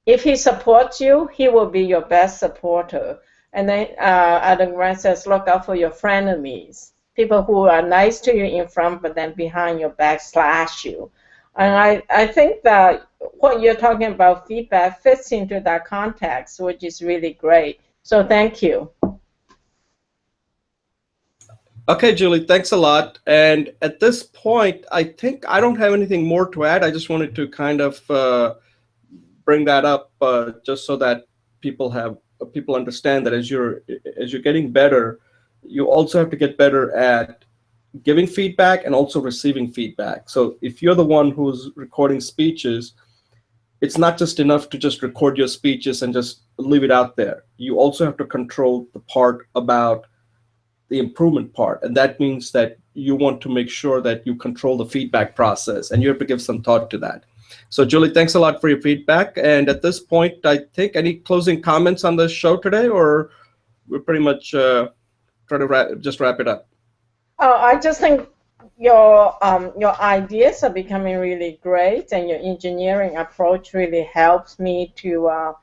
if he supports you, he will be your best supporter. And then Adam Grant says, look out for your frenemies, people who are nice to you in front, but then behind your back slash you. And I think that what you're talking about, feedback, fits into that context, which is really great. So thank you. Okay, Julie, thanks a lot. And at this point, I think I don't have anything more to add. I just wanted to kind of bring that up just so that people understand that as you're getting better, you also have to get better at giving feedback and also receiving feedback. So if you're the one who's recording speeches, it's not just enough to just record your speeches and just leave it out there. You also have to control the part about the improvement part. And that means that you want to make sure that you control the feedback process, and you have to give some thought to that. So Julie, thanks a lot for your feedback. And at this point, I think any closing comments on the show today, or we're pretty much try to wrap it up? I just think your ideas are becoming really great, and your engineering approach really helps me to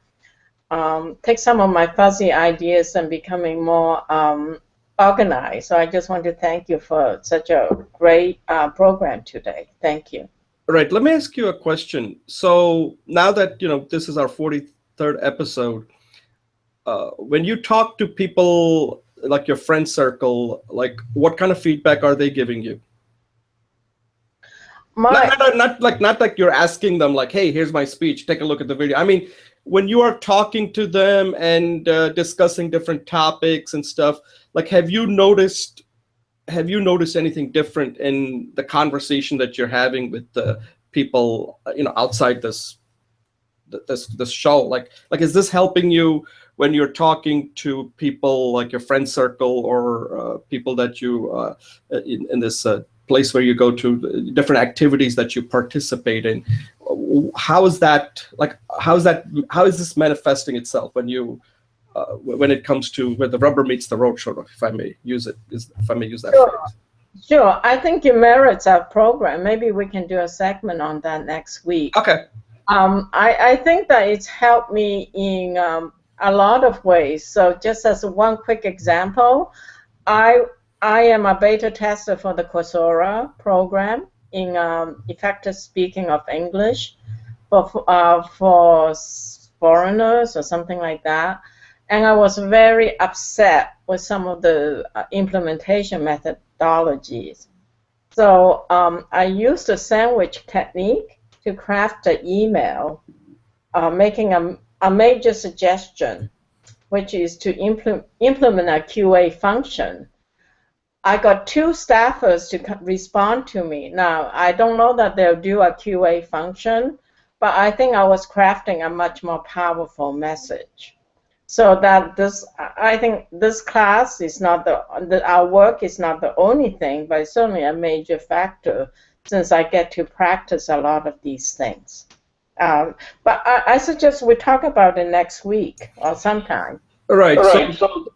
take some of my fuzzy ideas and becoming more organized. So I just want to thank you for such a great program today. Thank you. Right. Let me ask you a question. So now that this is our 43rd episode, when you talk to people like your friend circle, like what kind of feedback are they giving you? Not like you're asking them like, hey, here's my speech, take a look at the video. I mean, when you are talking to them and discussing different topics and stuff, like, have you noticed have you noticed anything different in the conversation that you're having with the people, outside this show? Like, is this helping you when you're talking to people like your friend circle or people that you in this place where you go to, different activities that you participate in? How is this manifesting itself when it comes to where the rubber meets the road, sort of, if I may use that phrase? Sure. I think it merits our program. Maybe we can do a segment on that next week. Okay. I think that it's helped me in a lot of ways. So just as one quick example, I am a beta tester for the Coursera program in effective speaking of English for foreigners or something like that. And I was very upset with some of the implementation methodologies. So I used the sandwich technique to craft an email, making a major suggestion, which is to implement a QA function. I got 2 staffers to respond to me. Now, I don't know that they'll do a QA function, but I think I was crafting a much more powerful message. So that I think this class is not our work is not the only thing, but it's certainly a major factor, since I get to practice a lot of these things. But I suggest we talk about it next week or sometime. All right. So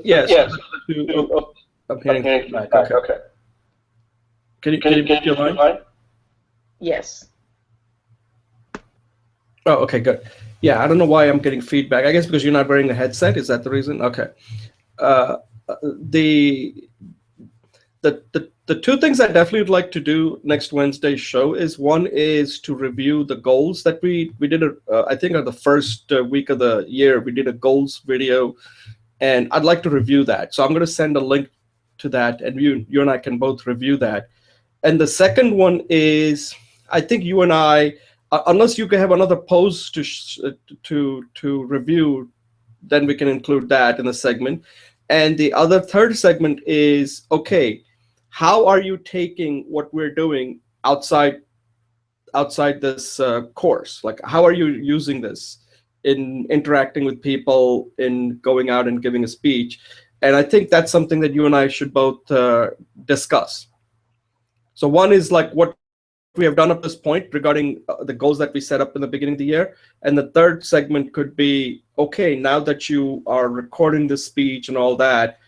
yes. I'm hearing feedback. Okay. Can you get your line? Yes. Oh, okay, good. Yeah, I don't know why I'm getting feedback. I guess because you're not wearing a headset. Is that the reason? Okay. The 2 things I definitely would like to do next Wednesday's show is, one is to review the goals that we did. I think on the first week of the year, we did a goals video, and I'd like to review that. So I'm going to send a link to that, and you and I can both review that. And the second one is, I think you and I, unless you can have another post to review, then we can include that in the segment. And the third segment is, okay, how are you taking what we're doing outside this course? Like, how are you using this in interacting with people, in going out and giving a speech? And I think that's something that you and I should both discuss. So one is like what we have done up this point regarding the goals that we set up in the beginning of the year. And the third segment could be, okay, now that you are recording the speech and all that,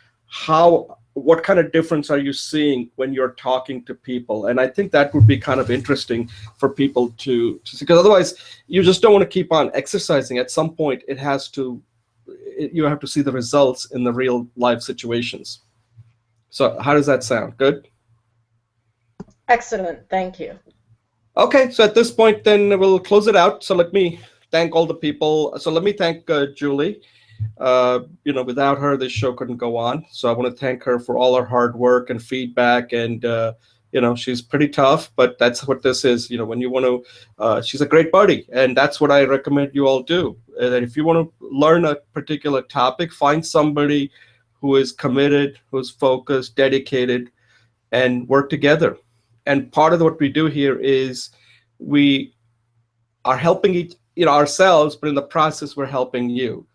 what kind of difference are you seeing when you're talking to people? And I think that would be kind of interesting for people to see, because otherwise you just don't want to keep on exercising. At some point you have to see the results in the real life situations. So how does that sound? Good? Excellent, thank you. Okay, so at this point, then we'll close it out. So let me thank all the people. So let me thank Julie. Without her, this show couldn't go on. So I want to thank her for all her hard work and feedback. And she's pretty tough, but that's what this is. When you want to, she's a great buddy, and that's what I recommend you all do. That if you want to learn a particular topic, find somebody who is committed, who's focused, dedicated, and work together. And part of what we do here is we are helping ourselves, but in the process, we're helping you.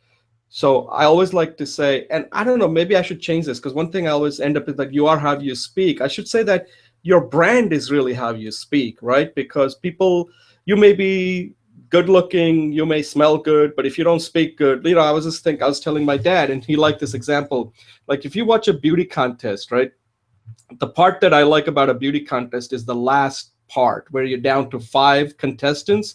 So I always like to say, and I don't know, maybe I should change this, because one thing I always end up with, like, you are how you speak. I should say that your brand is really how you speak, right? Because you may be good looking, you may smell good, but if you don't speak good, I was telling my dad, and he liked this example. Like, if you watch a beauty contest, right? The part that I like about a beauty contest is the last part, where you're down to 5 contestants.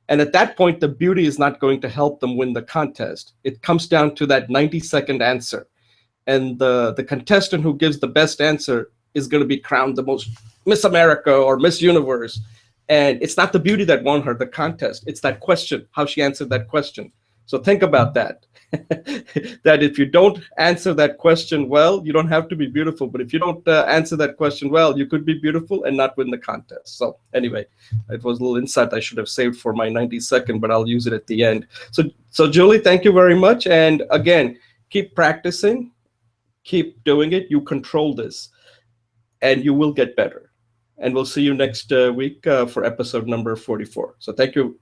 And at that point, the beauty is not going to help them win the contest. It comes down to that 90-second answer. And the contestant who gives the best answer is going to be crowned the most Miss America or Miss Universe. And it's not the beauty that won her the contest. It's that question, how she answered that question. So think about that. That if you don't answer that question well, you don't have to be beautiful. But if you don't answer that question well, you could be beautiful and not win the contest. So anyway, it was a little insight I should have saved for my 90-second, but I'll use it at the end. So Julie, thank you very much. And again, keep practicing. keep doing it. You control this, and you will get better. And we'll see you next week for episode number 44. So thank you